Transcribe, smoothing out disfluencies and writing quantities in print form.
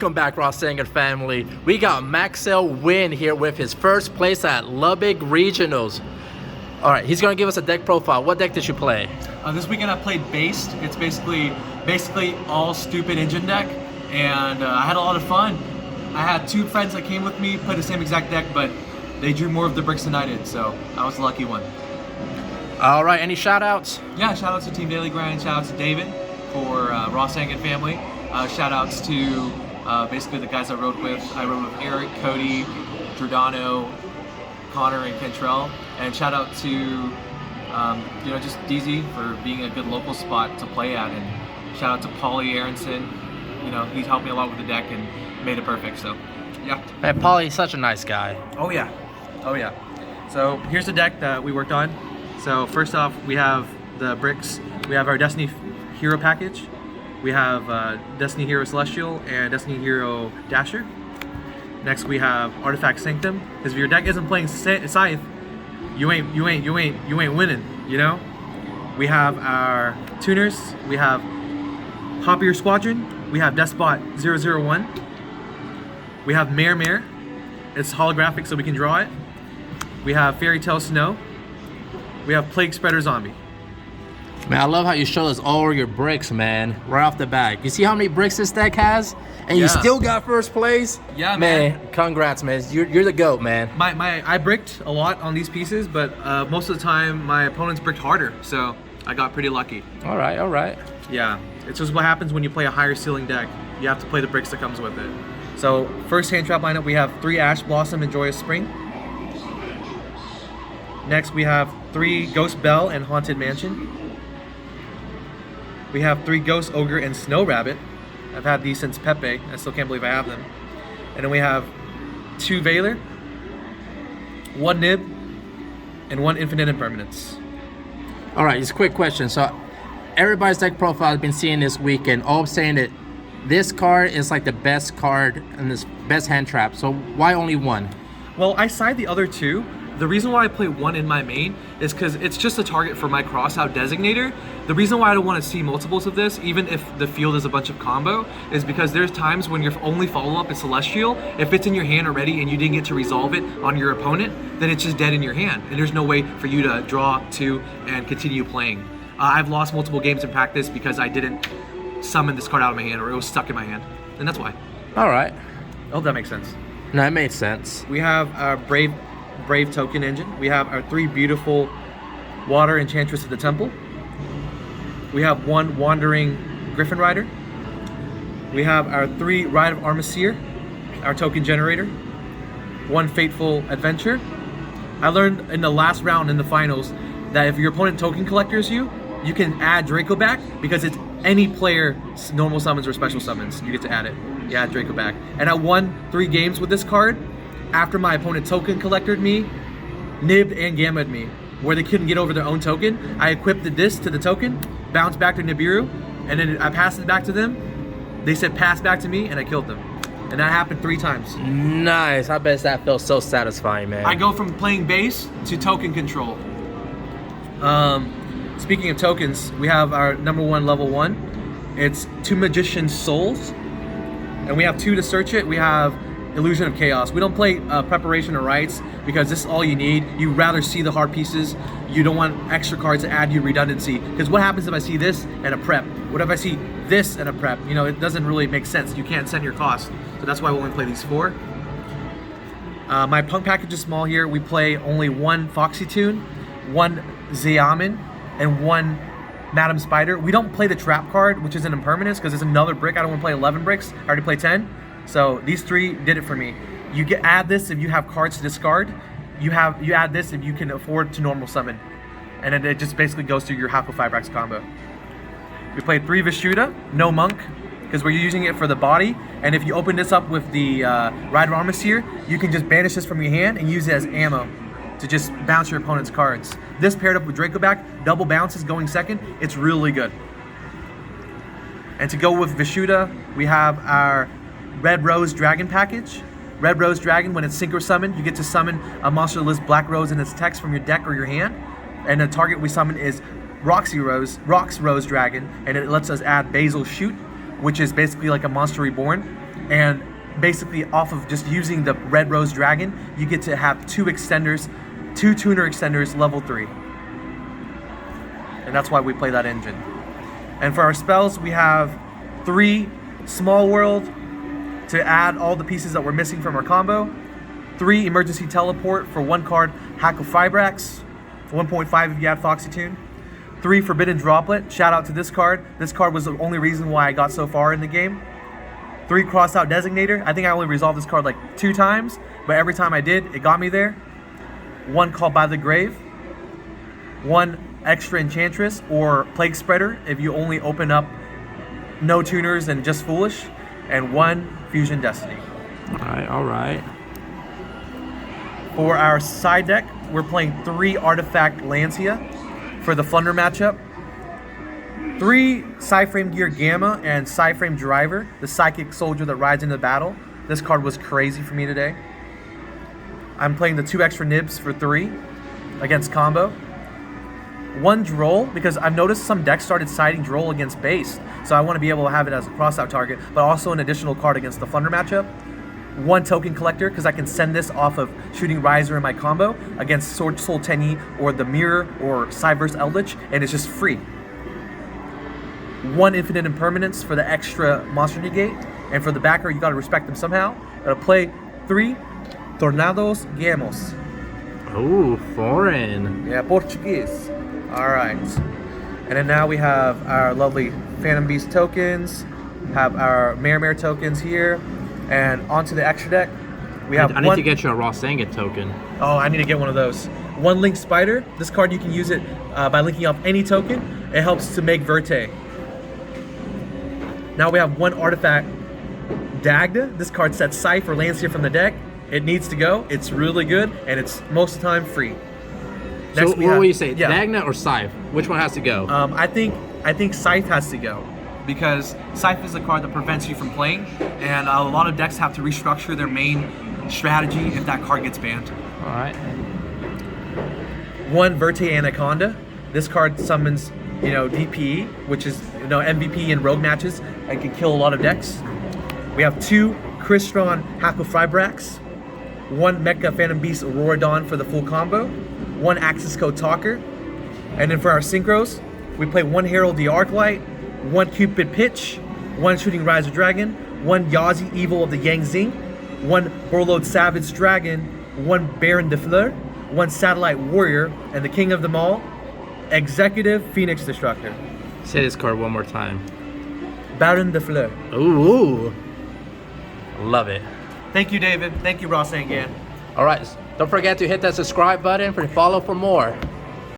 Welcome back, Ross Sanger family. We got Maxell Nguyen here with his first place at Lubbock Regionals. All right, he's gonna give us a deck profile. What deck did you play? This weekend I played B.A.S.E.D. It's basically all stupid engine deck, and I had a lot of fun. I had two friends that came with me, played the same exact deck, but they drew more of the bricks than I did, so I was the lucky one. All right, any shout outs? Yeah, shout outs to Team Daily Grind, shout outs to David for Ross Sanger family. Shout outs to basically the guys I rode with. I rode with Eric, Cody, Giordano, Connor, and Kentrell. And shout out to just DZ for being a good local spot to play at. And shout out to Paulie Aronson. He's helped me a lot with the deck and made it perfect. So yeah. Man, Paulie's such a nice guy. Oh yeah. So here's the deck that we worked on. So first off, we have the bricks. We have our Destiny Hero package. We have Destiny Hero Celestial and Destiny Hero Dasher. Next we have Artifact Sanctum. Because if your deck isn't playing Scythe, you ain't winning. We have our tuners. We have Hoppier Squadron. We have Despot 001. We have Mare. It's holographic, so we can draw it. We have Fairy Tale Snow. We have Plague Spreader Zombie. Man, I love how you show us all your bricks, man, right off the bat. You see how many bricks this deck has? And you still got first place? Yeah, man. Congrats, man. You're the GOAT, man. I bricked a lot on these pieces, but most of the time my opponents bricked harder, so I got pretty lucky. All right. Yeah, it's just what happens when you play a higher ceiling deck. You have to play the bricks that comes with it. So first hand trap lineup, we have 3 Ash Blossom and Joyous Spring. Next we have 3 Ghost Bell and Haunted Mansion. We have 3 Ghost Ogre and Snow Rabbit. I've had these since Pepe. I still can't believe I have them. And then we have 2 Veiler, 1 Nib, and 1 Infinite Impermanence. All right, just a quick question. So everybody's deck profile I've been seeing this weekend, all saying that this card is like the best card and this best hand trap. So why only 1? Well, I side the other 2. The reason why I play 1 in my main is because it's just a target for my crossout designator. The reason why I don't want to see multiples of this, even if the field is a bunch of combo, is because there's times when your only follow-up is Celestial. If it's in your hand already and you didn't get to resolve it on your opponent, then it's just dead in your hand. And there's no way for you to draw 2 and continue playing. I've lost multiple games in practice because I didn't summon this card out of my hand, or it was stuck in my hand. And that's why. All right. I hope that makes sense. No, it made sense. We have our Brave Token Engine. We have our 3 beautiful Water Enchantress of the Temple. We have 1 Wandering Griffin Rider. We have our 3 Ride of Armaseer, our token generator. 1 Fateful Adventure. I learned in the last round in the finals that if your opponent token collectors you can add Draco back because it's any player normal summons or special summons. You get to add it. You add Draco back. And I won 3 games with this card after my opponent token collected me, nibbed and gammaed me, where they couldn't get over their own token. I equipped the disc to the token, bounced back to Nibiru, and then I passed it back to them. They said pass back to me, and I killed them. And that happened 3 times. Nice. I bet that feels so satisfying, man. I go from playing base to token control. Speaking of tokens, we have our number 1 level 1. It's 2 Magician Souls, and we have 2 to search it. We have Illusion of Chaos. We don't play Preparation or Rites because this is all you need. You rather see the hard pieces. You don't want extra cards to add you redundancy. Because what happens if I see this and a prep? What if I see this and a prep? It doesn't really make sense. You can't send your cost. So that's why we only play these 4. My punk package is small here. We play only 1 Foxy Tune, 1 Xiamen, and 1 Madam Spider. We don't play the trap card, which is an impermanence, because it's another brick. I don't want to play 11 bricks. I already play 10. So these 3 did it for me. You add this if you have cards to discard. You add this if you can afford to normal summon. And then it just basically goes through your Hako Fibrax combo. We played 3 Vishuda, no Monk, because we're using it for the body. And if you open this up with the Ride of Armaseer, you can just banish this from your hand and use it as ammo to just bounce your opponent's cards. This paired up with Draco back, double bounces going second, it's really good. And to go with Vishuda, we have our Red Rose Dragon package. Red Rose Dragon, when it's synchro summoned, you get to summon a monster list Black Rose in its text from your deck or your hand. And the target we summon is Rox Rose Dragon, and it lets us add Basil Shoot, which is basically like a Monster Reborn. And basically off of just using the Red Rose Dragon, you get to have 2 extenders, 2 tuner extenders level 3. And that's why we play that engine. And for our spells, we have 3 Small World to add all the pieces that we're missing from our combo, 3 Emergency Teleport for 1 card Hack-O-Fibrax, 1.5 if you add Foxy Tune, 3 Forbidden Droplet, shout out to this card. This card was the only reason why I got so far in the game. 3 Crossout Designator, I think I only resolved this card like 2 times, but every time I did, it got me there. 1 Call by the Grave, 1 Extra Enchantress or Plague Spreader if you only open up no tuners and just Foolish, and 1 Fusion Destiny. All right. For our side deck, we're playing 3 Artifact Lancia for the Flunder matchup, 3 Psyframe Gear Gamma and Psyframe Driver, the Psychic Soldier that rides into battle. This card was crazy for me today. I'm playing the 2 extra Nibs for 3 against combo. 1 Droll, because I've noticed some decks started siding Droll against B.A.S.E.D, so I want to be able to have it as a crossout target, but also an additional card against the Flunder matchup. 1 Token Collector, because I can send this off of Shooting Riser in my combo against Sword Soul Tenyi or the Mirror or Cyverse Eldritch, and it's just free. 1 Infinite Impermanence for the extra monster negate, and for the backer, you gotta respect them somehow. Gotta play 3 Tornados Gamos. Ooh, foreign. Yeah, Portuguese. Alright. And then now we have our lovely Phantom Beast tokens, have our Mare tokens here, and onto the extra deck, we have I need to get you a Raw Sangit token. Oh, I need to get one of those. 1 Link Spider. This card, you can use it by linking off any token. It helps to make Verte. Now we have 1 Artifact Dagda. This card sets Scythe or Lancia from the deck. It needs to go. It's really good, and it's most of the time free. So what will you say, Dagna or Scythe? Which one has to go? I think Scythe has to go, because Scythe is a card that prevents you from playing, and a lot of decks have to restructure their main strategy if that card gets banned. All right. 1 Verte Anaconda. This card summons, DPE, which is MVP in rogue matches and can kill a lot of decks. We have 2 Crystron Hack-O-Fibrax, 1 Mecha Phantom Beast Aurora Dawn for the full combo, 1 Axis Code Talker, and then for our synchros, we play 1 Herald the Arclight, 1 Cupid Pitch, 1 Shooting Riser Dragon, 1 Yazi Evil of the Yang Zing, 1 Borlode Savage Dragon, 1 Baron de Fleur, 1 Satellite Warrior, and the king of them all, Executive Phoenix Destructor. Say this card one more time. Baron de Fleur. Ooh. Love it. Thank you, David. Thank you, Ross Angan. All right. Don't forget to hit that subscribe button and follow for more.